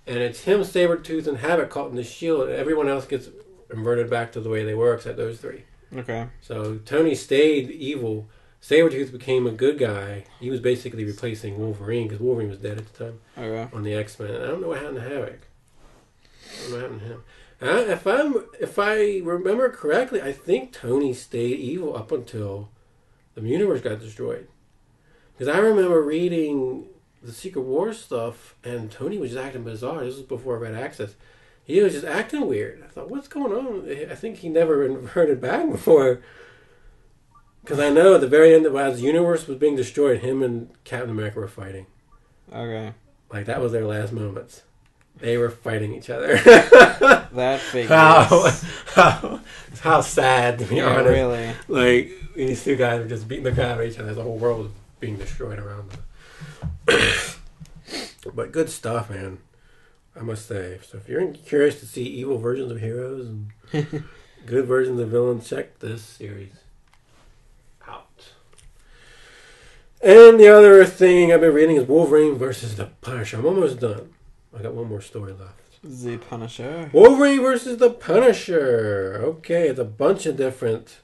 B: and it's him, Sabretooth, and Havoc caught in the shield, and everyone else gets inverted back to the way they were except those three. Okay. So Tony stayed evil. Sabretooth became a good guy. He was basically replacing Wolverine because Wolverine was dead at the time on the X-Men. I don't know what happened to Havoc. I don't know what happened to him. If I remember correctly, I think Tony stayed evil up until the universe got destroyed. Because I remember reading the Secret Wars stuff, and Tony was just acting bizarre. This was before I read Access. He was just acting weird. I thought, what's going on? I think he never inverted back before. Because I know at the very end, as the universe was being destroyed, him and Captain America were fighting. Okay. Like, that was their last moments. They were fighting each other.
A: That figures.
B: How sad, to be honest. Really. Like, these two guys were just beating the crap out of each other. The whole world was being destroyed around them. But good stuff, man. I must say. So if you're curious to see evil versions of heroes and good versions of villains, check this series out. And the other thing I've been reading is Wolverine versus the Punisher. I'm almost done. I got one more story left.
A: The Punisher.
B: Wolverine versus the Punisher. Okay, it's a bunch of different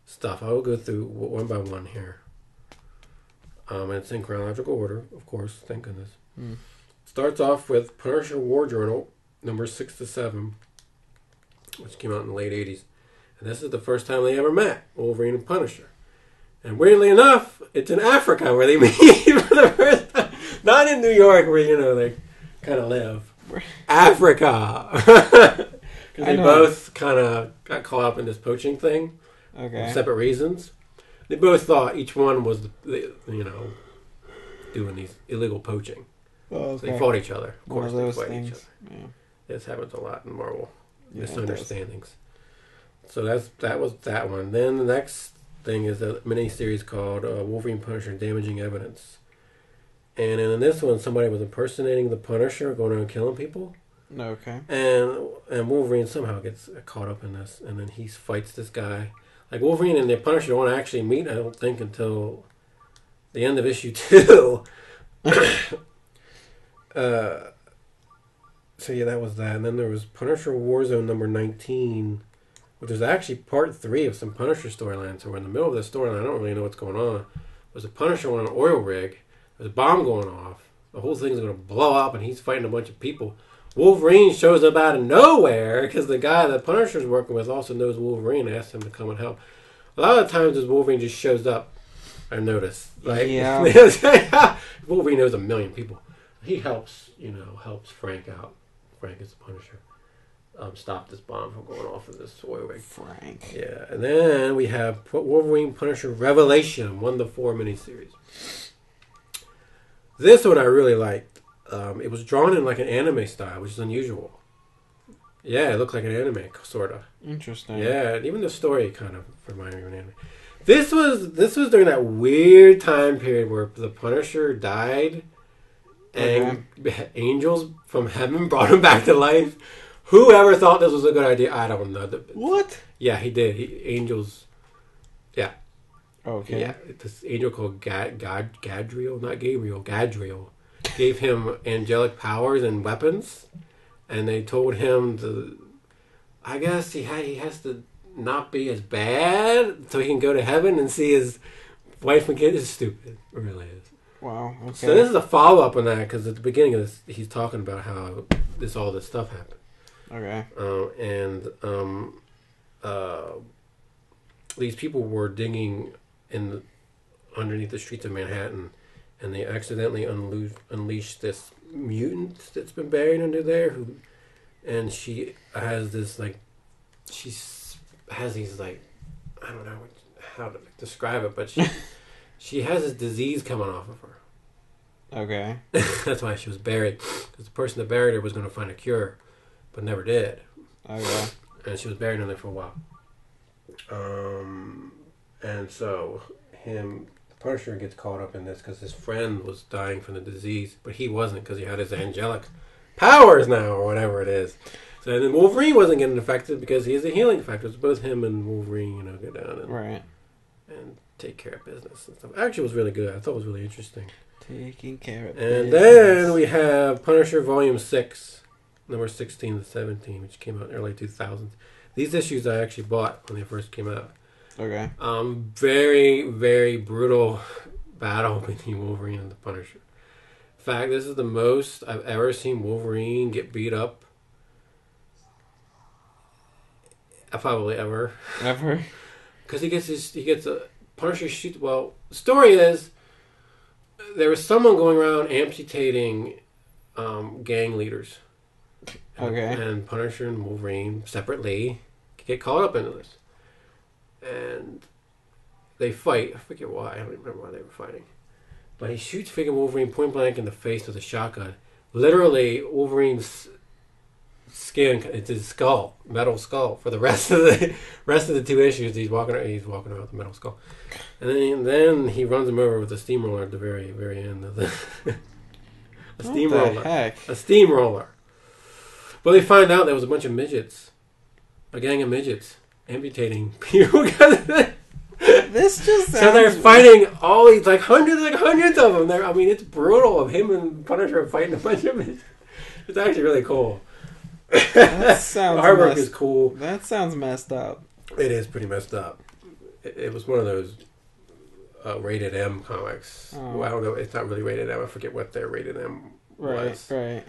B: stuff. I will go through one by one here. And it's in chronological order, of course. Thank goodness. Starts off with Punisher War Journal, number 6 to 7, which came out in the late 80s. And this is the first time they ever met, Wolverine and Punisher. And weirdly enough, it's in Africa where they meet for the first time. Not in New York where, they kind of live. Africa. Because they both kind of got caught up in this poaching thing.
A: Okay.
B: For separate reasons. They both thought each one was, doing these illegal poaching.
A: Oh, okay.
B: So they fought each other. Of course,
A: they
B: fought
A: things.
B: each other.
A: Yeah.
B: This happens a lot in Marvel.
A: Yeah,
B: Misunderstandings. So that was that one. Then the next thing is a mini-series called Wolverine Punisher Damaging Evidence. And in this one, somebody was impersonating the Punisher, going around killing people.
A: Okay.
B: And Wolverine somehow gets caught up in this, and then he fights this guy. Like, Wolverine and the Punisher don't actually meet, I don't think, until the end of issue 2. So yeah, that was that. And then there was Punisher Warzone number 19, which was actually part 3 of some Punisher storylines. So we're in the middle of the storyline. I don't really know what's going on. It was a Punisher on an oil rig. There's a bomb going off. The whole thing's going to blow up, and he's fighting a bunch of people. Wolverine shows up out of nowhere because the guy that Punisher's working with also knows Wolverine and asks him to come and help. A lot of times, this Wolverine just shows up. I've noticed. Like,
A: yeah.
B: Wolverine knows a million people. He helps Frank out. Frank is the Punisher. Stop this bomb from going off of this oil rig.
A: Frank.
B: Yeah, and then we have Wolverine Punisher Revelation 1-4 miniseries. This one I really liked. It was drawn in like an anime style, which is unusual. Yeah, it looked like an anime, sort of.
A: Interesting.
B: Yeah, and even the story kind of reminded me of an anime. This was during that weird time period where the Punisher died, and angels from heaven brought him back to life. Whoever thought this was a good idea, I don't know.
A: What?
B: Yeah, he did. Angels. Yeah.
A: Okay.
B: Yeah, this angel called Gadriel, not Gabriel, Gadriel, gave him angelic powers and weapons, and they told him I guess he has to not be as bad so he can go to heaven and see his wife and kids. Is stupid. It really is.
A: Wow. Okay.
B: So this is a follow up on that because at the beginning of this, he's talking about how all this stuff happened.
A: Okay.
B: These people were digging underneath the streets of Manhattan, and they accidentally unleashed this mutant that's been buried under there. And she has this she has these I don't know how to describe it, but she has this disease coming off of her.
A: Okay.
B: That's why she was buried, because the person that buried her was going to find a cure, but never did.
A: Okay.
B: And she was buried in there for a while. And so the Punisher gets caught up in this because his friend was dying from the disease, but he wasn't because he had his angelic powers now, or whatever it is. So then Wolverine wasn't getting affected because he has a healing factor. It's both him and Wolverine, go down and take care of business and stuff. Actually, it was really good. I thought it was really interesting.
A: Taking care of
B: business. And
A: then
B: we have Punisher Volume 6, number 16 to 17, which came out in the early 2000s. These issues I actually bought when they first came out.
A: Okay.
B: Very, very brutal battle between Wolverine and the Punisher. In fact, this is the most I've ever seen Wolverine get beat up. Probably ever.
A: Ever?
B: Because he gets a Punisher shoot. Well, the story is there was someone going around amputating gang leaders.
A: Okay.
B: And Punisher and Wolverine separately get caught up into this. And they fight. I forget why. I don't remember why they were fighting. But he shoots freaking Wolverine point blank in the face with a shotgun. Literally, Wolverine's skin, it's his skull, metal skull, for the rest of the 2 issues. He's walking around with a metal skull. And then he runs him over with a steamroller at the very, very end of the a steamroller.
A: What the heck?
B: A steamroller. Well, they find out there was a bunch of midgets. A gang of midgets amputating people.
A: This just sounds...
B: So they're fighting all these, hundreds of them. I mean, it's brutal of him and Punisher fighting a bunch of midgets. It's actually really cool.
A: That sounds
B: the artwork is cool.
A: That sounds messed up.
B: It is pretty messed up. It was one of those rated M comics.
A: Oh.
B: Well, I don't know. It's not really rated M. I forget what their rated M was.
A: Right.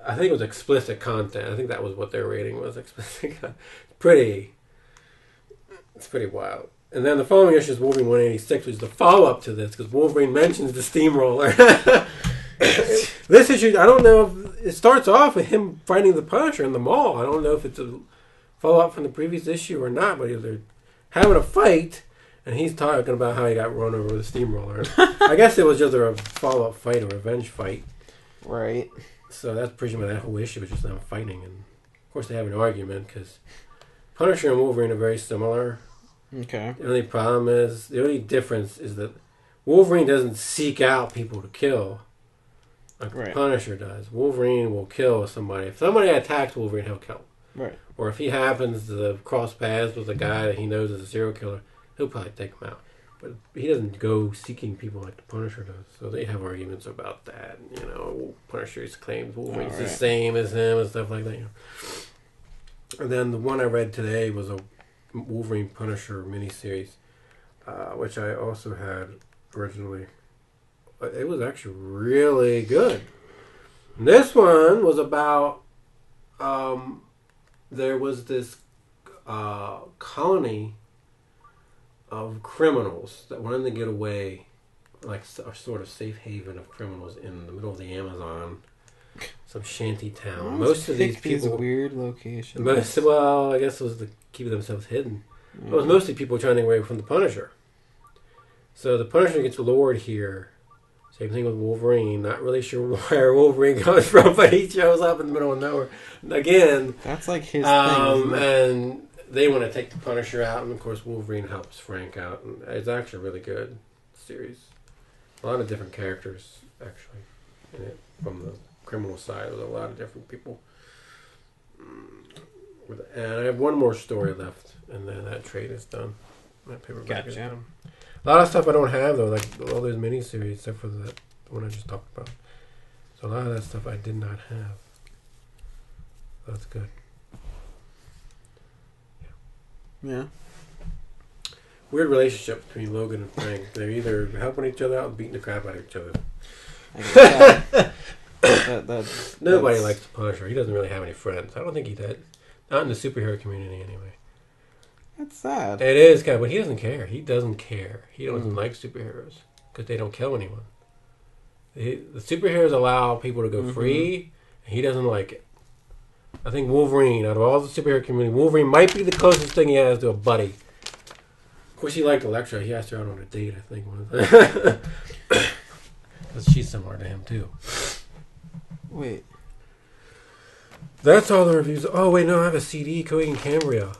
B: I think it was explicit content. I think that was what their rating was. Explicit content. It's pretty wild. And then the following issue is Wolverine 186, which is the follow-up to this, because Wolverine mentions the steamroller. This issue, I don't know if it starts off with him fighting the Punisher in the mall. I don't know if it's a follow-up from the previous issue or not, but they're having a fight, and he's talking about how he got run over with a steamroller. I guess it was just a follow-up fight, a revenge fight.
A: Right.
B: So that's pretty much that whole issue, was just them fighting. And of course they have an argument, because Punisher and Wolverine are very similar.
A: Okay.
B: The only problem is, the only difference is that Wolverine doesn't seek out people to kill like the Punisher does. Wolverine will kill somebody. If somebody attacks Wolverine, he'll kill.
A: Right.
B: Or if he happens to cross paths with a guy that he knows is a serial killer, he'll probably take him out. But he doesn't go seeking people like the Punisher does. So they have arguments about that. You know, Punisher's claims Wolverine's the same as him and stuff like that. You know. And then the one I read today was a Wolverine Punisher miniseries, which I also had originally. It was actually really good. And this one was about there was this colony of criminals that wanted to get away, like a sort of safe haven of criminals in the middle of the Amazon, some shanty town. Most of these people,
A: weird locations.
B: Well, I guess it was to keep themselves hidden. It was mostly people trying to get away from the Punisher. So the Punisher gets lured here. Same thing with Wolverine. Not really sure where Wolverine comes from, but he shows up in the middle of nowhere. Again,
A: that's like his thing.
B: And they want to take the Punisher out, and of course Wolverine helps Frank out. And it's actually a really good series. A lot of different characters, actually, in it. From the criminal side, there's a lot of different people. And I have one more story left, and then that trade is done. That paperback is done. A lot of stuff I don't have, though, like all those miniseries, except for the one I just talked about. So a lot of that stuff I did not have. That's good.
A: Yeah.
B: Weird relationship between Logan and Frank. They're either helping each other out and beating the crap out of each other. Nobody likes the Punisher. He doesn't really have any friends. I don't think he did. Not in the superhero community, anyway.
A: That's sad.
B: It is kind of, but he doesn't care. He doesn't care. He doesn't like superheroes because they don't kill anyone. The superheroes allow people to go free, and he doesn't like it. I think Wolverine, out of all the superhero community, Wolverine might be the closest thing he has to a buddy. Of course, he liked Elektra. He asked her out on a date, I think. Because she's similar to him, too.
A: Wait.
B: That's all the reviews. Oh, wait, no, I have a CD, Coheed and Cambria.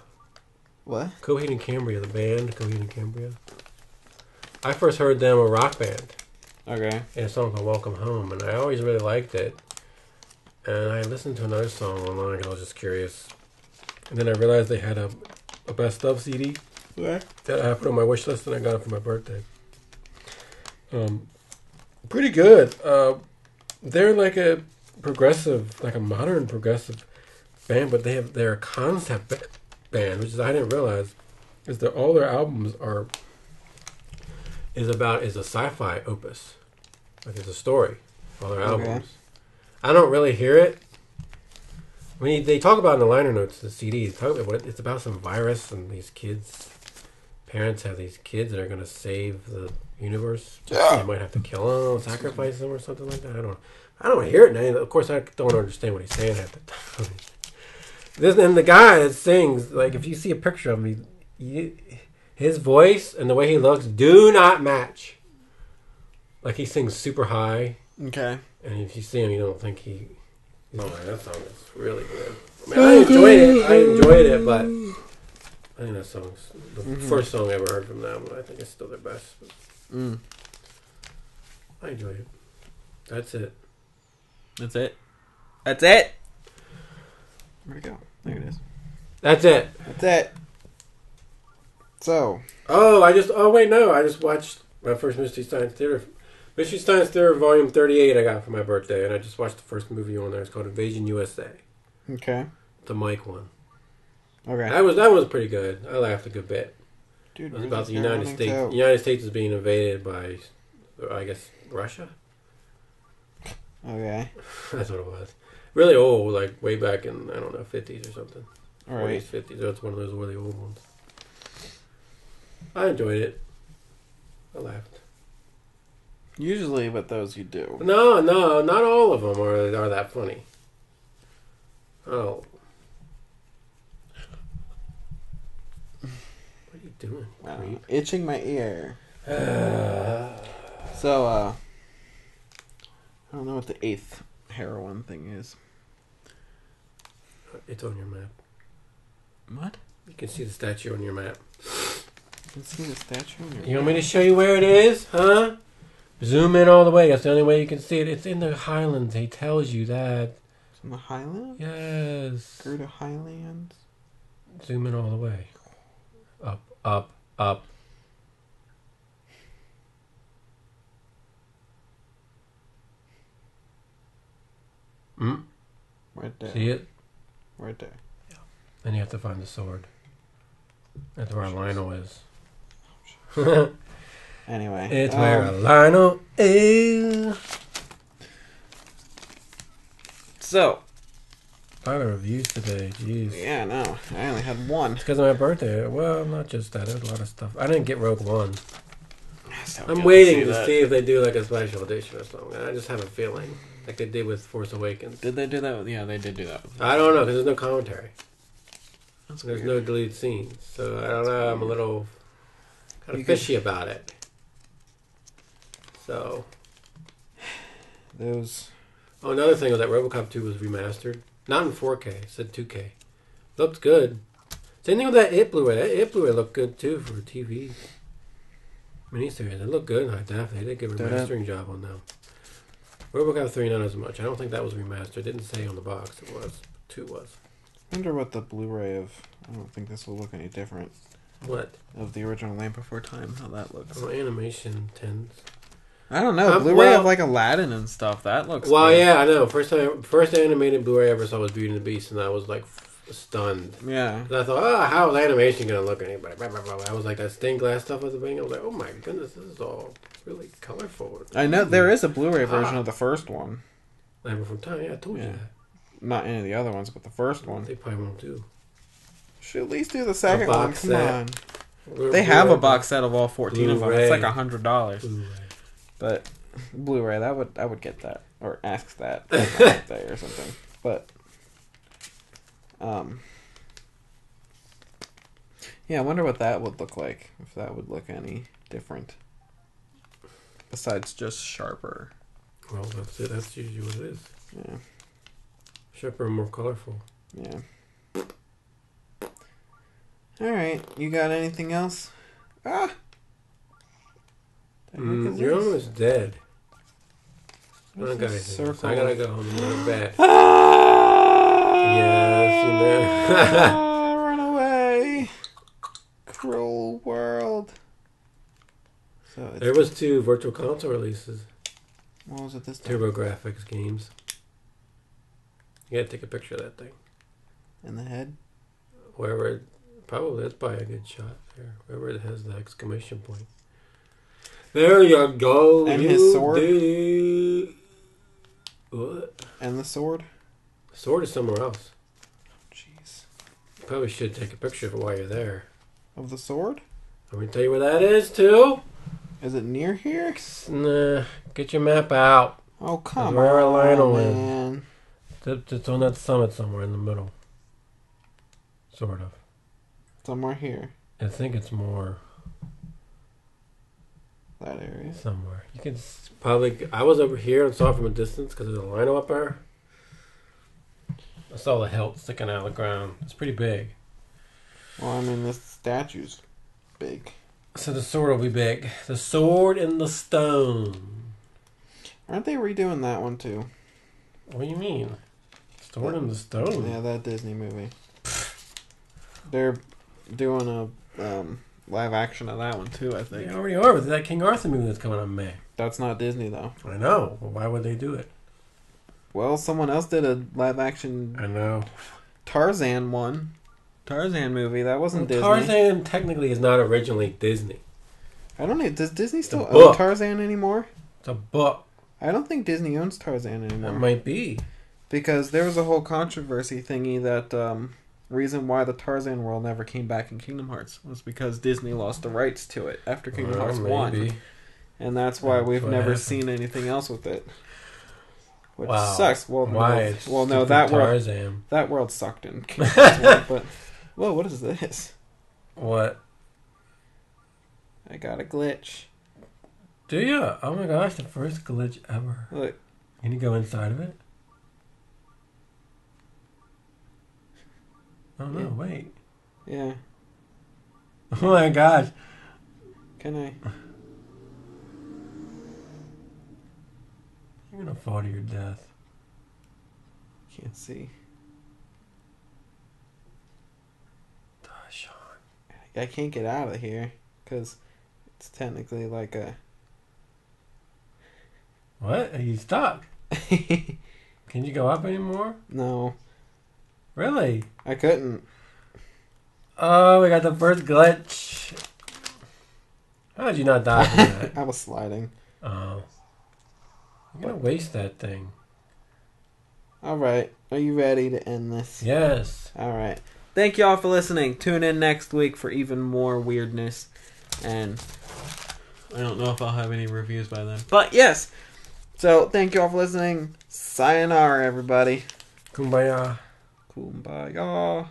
A: What?
B: Coheed and Cambria, the band, Coheed and Cambria. I first heard them a rock band.
A: Okay.
B: And a song called Welcome Home, and I always really liked it. And I listened to another song online because I was just curious. And then I realized they had a best of CD that I put on my wish list, and I got it for my birthday. Pretty good. They're like a progressive, like a modern progressive band, but they're a concept band, which is I didn't realize, is that all their albums is a sci-fi opus, like it's a story. All their albums. I don't really hear it. I mean, they talk about in the liner notes, the CD. It's about some virus and these kids. Parents have these kids that are going to save the universe. They might have to kill them, sacrifice them, or something like that. I don't hear it. And of course, I don't understand what he's saying at the time. And the guy that sings, like, if you see a picture of him, his voice and the way he looks do not match. Like, he sings super high.
A: Okay.
B: And if you see him, you don't think he... Oh, man, that song is really good. I mean, I enjoyed it, but I think that song's the first song I ever heard from them, but I think it's still their best. I enjoyed it. That's it.
A: That's it? That's it? Where'd it go? There it is.
B: That's it.
A: That's it. So.
B: I just watched my first Mystery Science Theater. Mystery Science Theater Volume 38 I got for my birthday, and I just watched the first movie on there. It's called Invasion USA.
A: Okay.
B: The Mike one.
A: Okay.
B: That was pretty good. I laughed a good bit. Dude, it was about the United States. The United States is being invaded by, I guess, Russia?
A: Okay.
B: That's what it was. Really old, like way back in, I don't know, 50s or something.
A: All right.
B: 40s, 50s. That's one of those really old ones. I enjoyed it. I laughed.
A: Usually with those you do.
B: No, not all of them are that funny. Oh. What are you doing, creep?
A: Itching my ear. So, I don't know what the 8th heroine thing is.
B: It's on your map.
A: What?
B: You can see the statue on your map.
A: You can see the statue on your map?
B: You want me to show you where it is? Huh? Zoom in all the way. That's the only way you can see it. It's in the Highlands. He tells you that.
A: It's in the Highlands?
B: Yes.
A: Go to Highlands.
B: Zoom in all the way. Up, up, up.
A: Right there.
B: See it?
A: Right there.
B: Yeah. Then you have to find the sword. That's where Lionel is.
A: Anyway.
B: It's where Lionel is.
A: So.
B: A lot of reviews today. Jeez.
A: Yeah, no. I only had one.
B: It's because of my birthday. Well, not just that. There's a lot of stuff. I didn't get Rogue One.
A: So
B: I'm waiting to see if they do like a special edition or something. I just have a feeling. Like they did with Force Awakens.
A: Did they do that? Yeah, they did do that.
B: I don't know, because there's no commentary.
A: There's
B: no deleted scenes. So I don't know. I'm a little kind of fishy about it. So.
A: Those.
B: Oh, another thing was that RoboCop 2 was remastered. Not in 4K. It said 2K. Looked good. Same thing with that It Blu-ray. That It Blu-ray looked good too for TV. Miniseries. It looked good in high def. They did a good remastering job on them. RoboCop 3 not as much. I don't think that was remastered. It didn't say on the box it was. 2 was.
A: I wonder what the Blu-ray of... I don't think this will look any different.
B: What?
A: Of the original Land Before Time. How that looks.
B: Oh, animation tends.
A: I don't know. Blu-ray of like Aladdin and stuff. That looks
B: well,
A: good.
B: Yeah, I know. First animated Blu-ray I ever saw was Beauty and the Beast, and I was like stunned.
A: Yeah.
B: And I thought, how is animation going to look anybody? I was like, that stained glass stuff at the beginning. I was like, oh my goodness, this is all really colorful.
A: I know there is a Blu-ray version of the first one.
B: Land Before Time, yeah, I told you that.
A: Not any of the other ones, but the first one.
B: They probably won't do.
A: Should at least do the second one. Come on.
B: They
A: They have a box set of all 14 of them. It's like $100.
B: Blu-ray.
A: But Blu-ray, I would get that or ask that day or something. But yeah, I wonder what that would look like. If that would look any different besides just sharper.
B: Well, that's it. That's usually what it is.
A: Yeah.
B: Sharper and more colorful.
A: Yeah. All right, you got anything else? Ah.
B: You're almost dead. I don't got anything. So I gotta go home and go to bed. Yes, you know.
A: Run away. Cruel world. So
B: there was 2 virtual console releases.
A: What was it this time?
B: TurboGrafx games. You gotta take a picture of that thing.
A: In the head?
B: Wherever probably that's probably a good shot there. Wherever it has the exclamation point. There you go.
A: And his sword?
B: What?
A: And the sword?
B: The sword is somewhere else.
A: Jeez.
B: You probably should take a picture of it while you're there.
A: Of the sword?
B: Let me tell you where that is, too.
A: Is it near here?
B: Nah, get your map out.
A: Oh, come
B: where
A: on,
B: Lionel
A: man.
B: It's on that summit somewhere in the middle. Sort of.
A: Somewhere here.
B: I think it's more...
A: that area.
B: Somewhere. You can probably... I was over here and saw it from a distance because there's a Lionel up there. I saw the hilt sticking out of the ground. It's pretty big.
A: Well, I mean, this statue's big.
B: So the sword will be big. The sword and the stone.
A: Aren't they redoing that one, too?
B: What do you mean? Sword and the stone?
A: Yeah, that Disney movie. They're doing a live action of that one, too, I think.
B: They already are with that King Arthur movie that's coming out in May.
A: That's not Disney, though.
B: I know. Well, why would they do it?
A: Well, someone else did a live action...
B: I know.
A: Tarzan one. Tarzan movie. That wasn't Disney.
B: Tarzan technically is not originally Disney.
A: I don't know. Does Disney still own Tarzan anymore?
B: It's a book.
A: I don't think Disney owns Tarzan anymore.
B: That might be.
A: Because there was a whole controversy thingy that reason why the Tarzan world never came back in Kingdom Hearts was because Disney lost the rights to it after Kingdom Hearts 1. and that's why we've never seen anything else with it. Which
B: wow.
A: sucks. Well,
B: why?
A: No, that world sucked in. But whoa, what is this?
B: What?
A: I got a glitch.
B: Do you? Oh my gosh, the first glitch ever.
A: Look.
B: Can you go inside of it? Oh no, wait.
A: Yeah.
B: Oh my gosh.
A: Can I?
B: You're gonna fall to your death.
A: Can't see.
B: Sean.
A: I can't get out of here because it's technically like a.
B: What? Are you stuck? Can you go up anymore?
A: No.
B: Really?
A: I couldn't.
B: Oh, we got the first glitch. How did you not die from that?
A: I was sliding.
B: Oh. I'm gonna waste that thing.
A: Alright. Are you ready to end this?
B: Yes.
A: Alright. Thank you all for listening. Tune in next week for even more weirdness. And I don't know if I'll have any reviews by then. But yes. So thank you all for listening. Sayonara, everybody.
B: Kumbaya.
A: Kumbaya.